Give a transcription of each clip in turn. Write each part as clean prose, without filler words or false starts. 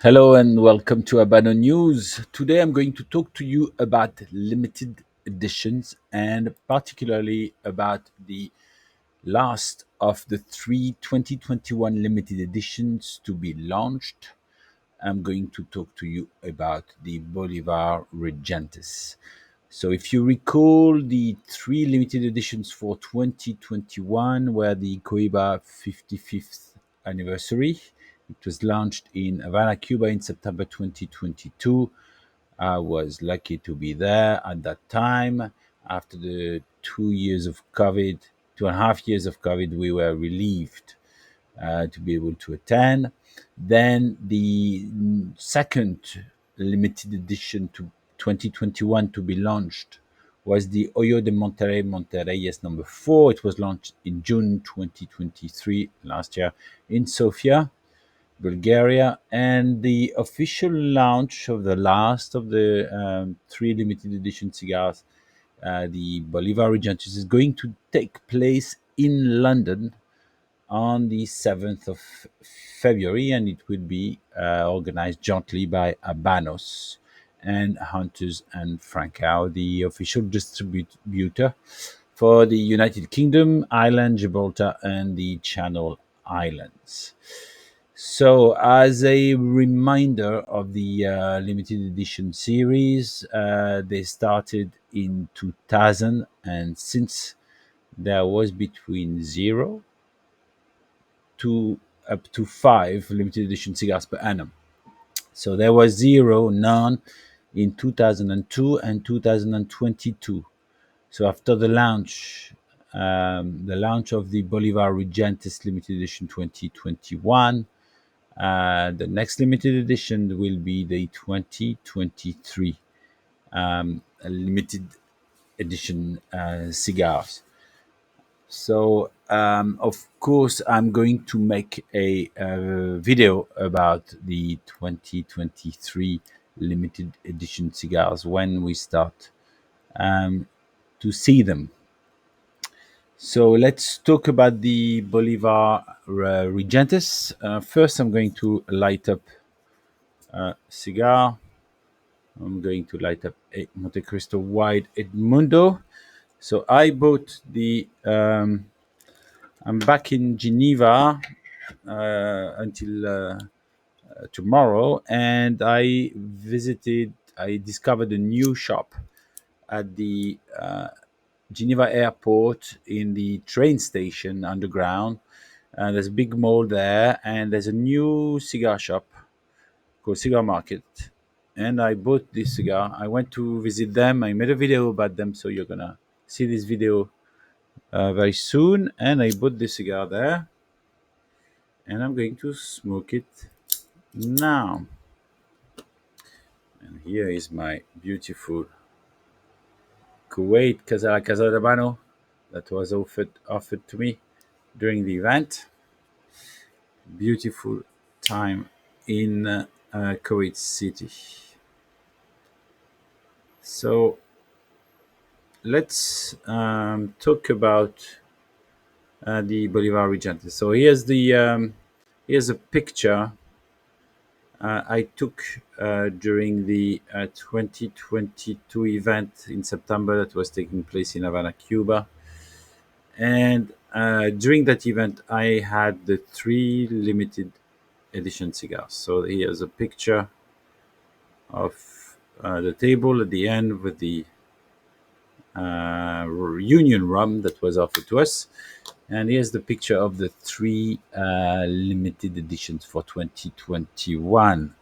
Hello and welcome to Habano News. Today I'm going to talk to you about limited editions and particularly about the last of the three 2021 limited editions to be launched. I'm going to talk to you about the Bolivar Regentes. So, if you recall, the three limited editions for 2021 were the Coiba 55th anniversary. It was launched in Havana, Cuba in September 2022. I was lucky to be there at that time. After the 2 years of COVID, 2.5 years of COVID, we were relieved to be able to attend. Then the second limited edition to 2021 to be launched was the Hoyo de Monterrey Monterreyes number 4. It was launched in June 2023, last year, in Sofia, Bulgaria. And the official launch of the last of the three limited edition cigars, the Bolivar Regentes, is going to take place in London on the 7th of February, and it will be organized jointly by Habanos and Hunters and Frankau, the official distributor for the United Kingdom, Ireland, Gibraltar, and the Channel Islands. So, as a reminder of the limited edition series, they started in 2000, and since there was between zero to up to five limited edition cigars per annum. So there was zero, none in 2002 and 2022. So after the launch of the Bolivar Regentes limited edition 2021, the next limited edition will be the 2023 limited edition cigars. So, of course, I'm going to make a video about the 2023 limited edition cigars when we start um, to see them. So, let's talk about the Bolivar Regentes. First, I'm going to light up a cigar. I'm going to light up a Monte Cristo Wide Edmundo. So, I bought the. I'm back in Geneva until tomorrow, and I discovered a new shop at the Geneva airport in the train station underground. There's a big mall there, and there's a new cigar shop called Cigar Market. And I bought this cigar. I went to visit them. I made a video about them, so you're gonna see this video very soon. And I bought this cigar there, and I'm going to smoke it now. And here is my beautiful Kuwait Casa Habano that was offered to me during the event. Beautiful time in Kuwait City. So let's talk about the Bolivar Regente. So here's a picture I took during the 2022 event in September that was taking place in Havana, Cuba. And during that event, I had the three limited edition cigars. So here's a picture of the table at the end with the Union rum that was offered to us. And here's the picture of the three limited editions for 2021.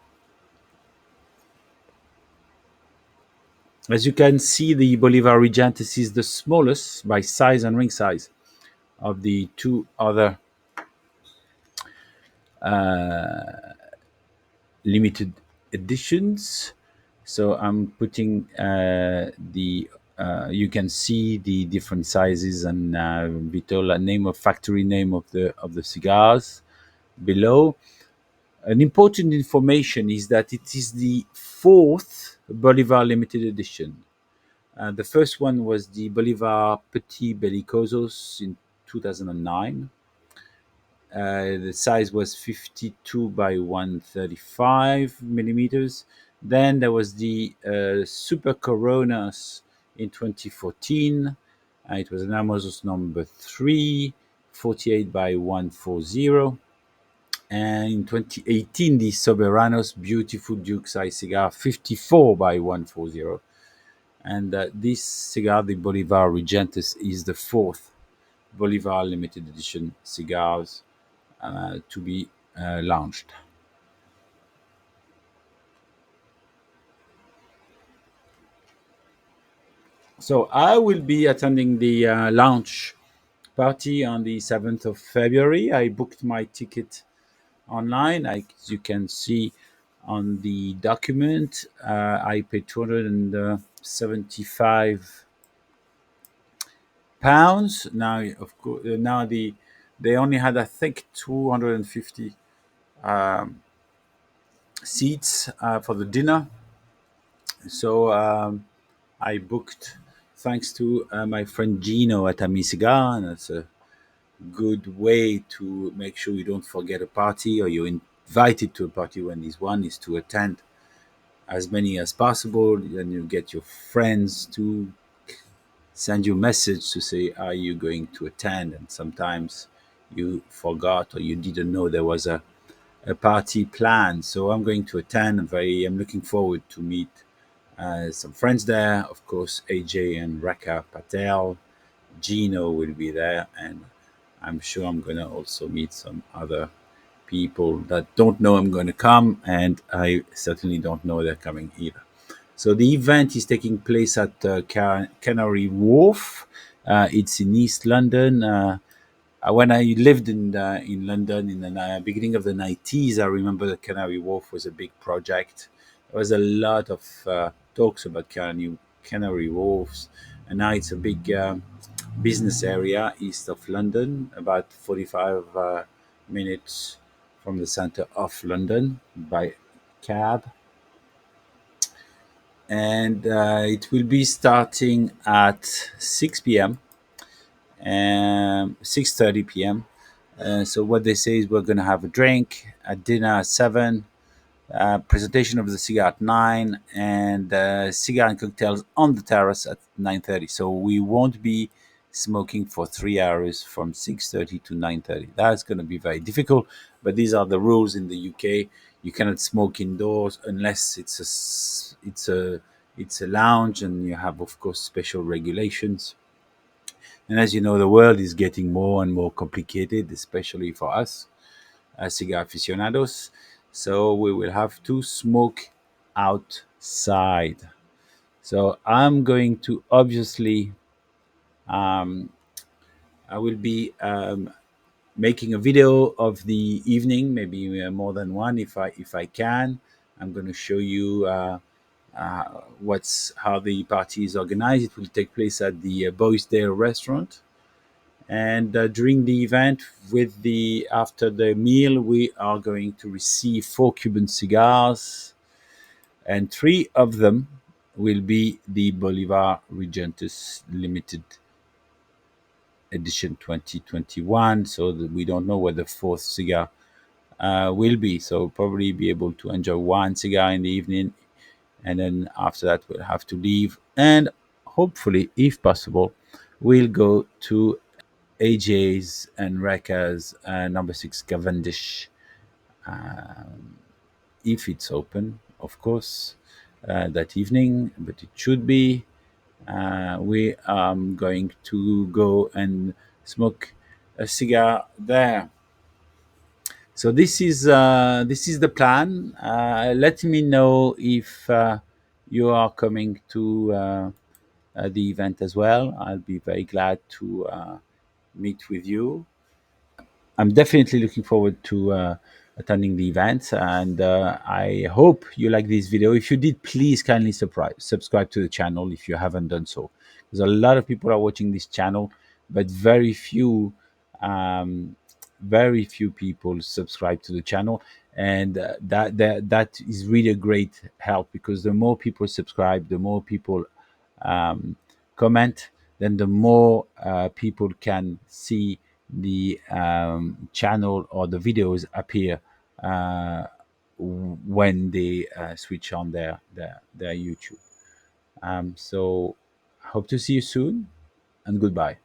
As you can see, the Bolivar Regentes is the smallest by size and ring size of the two other limited editions. So I'm putting the you can see the different sizes and Vitola name of factory name of the cigars below. An important information is that it is the fourth Bolivar limited edition. The first one was the Bolivar Petit Belicosos in 2009. The size was 52 by 135 millimeters. Then there was the Super Coronas in 2014. It was an Amazonas number 3, 48 by 140. And in 2018, the Soberanos Beautiful Duke Size Cigar 54 by 140. And this cigar, the Bolivar Regentes, is the fourth Bolivar limited edition cigars to be launched. So I will be attending the launch party on the 7th of February. I booked my ticket online. As you can see on the document, I paid 275 pounds. Now, of course, now they only had, I think, 250 seats for the dinner. So I booked thanks to my friend Gino at Amisiga, and that's a good way to make sure you don't forget a party or you're invited to a party when there's one, is to attend as many as possible. Then you get your friends to send you a message to say, are you going to attend? And sometimes you forgot or you didn't know there was a party planned. So I'm going to attend. I'm looking forward to meet some friends there. Of course, AJ and Raka Patel, Gino will be there, and I'm sure I'm going to also meet some other people that don't know I'm going to come, and I certainly don't know they're coming either. So the event is taking place at Canary Wharf. It's in East London. When I lived in London in the beginning of the 90s, I remember that Canary Wharf was a big project. There was a lot of talks about Canary Wharfs, and now it's a big business area east of London, about 45 minutes from the center of London by cab. And it will be starting at 6 p.m. and 6:30 p.m. So what they say is we're going to have a drink, a dinner at 7, presentation of the cigar at 9, and cigar and cocktails on the terrace at 9:30. So we won't be smoking for 3 hours from 6:30 to 9:30. That's going to be very difficult, but these are the rules in the UK. You cannot smoke indoors unless it's a lounge, and you have, of course, special regulations. And as you know, the world is getting more and more complicated, especially for us as cigar aficionados. So we will have to smoke outside. So I'm going to obviously, I will be making a video of the evening, maybe more than one if I can. I'm going to show you what's how the party is organized. It will take place at the Boisdale restaurant. And during the event, with the after the meal, we are going to receive 4 Cuban cigars, and 3 of them will be the Bolivar Regentes Limited Edition 2021. So that we don't know what the fourth cigar will be. So probably be able to enjoy one cigar in the evening, and then after that we'll have to leave. And hopefully, if possible, we'll go to AJ's and Reka's number 6 Cavendish, if it's open, of course, that evening, but it should be. We are going to go and smoke a cigar there. So this is the plan. Let me know if you are coming to the event as well. I'll be very glad to meet with you. I'm definitely looking forward to attending the event, and I hope you like this video. If you did, please kindly subscribe to the channel if you haven't done so. Because a lot of people are watching this channel, but um, very few people subscribe to the channel, and that is really a great help, because the more people subscribe, the more people um, comment, then the more people can see the channel or the videos appear uh, when they switch on their YouTube. So hope to see you soon, and goodbye.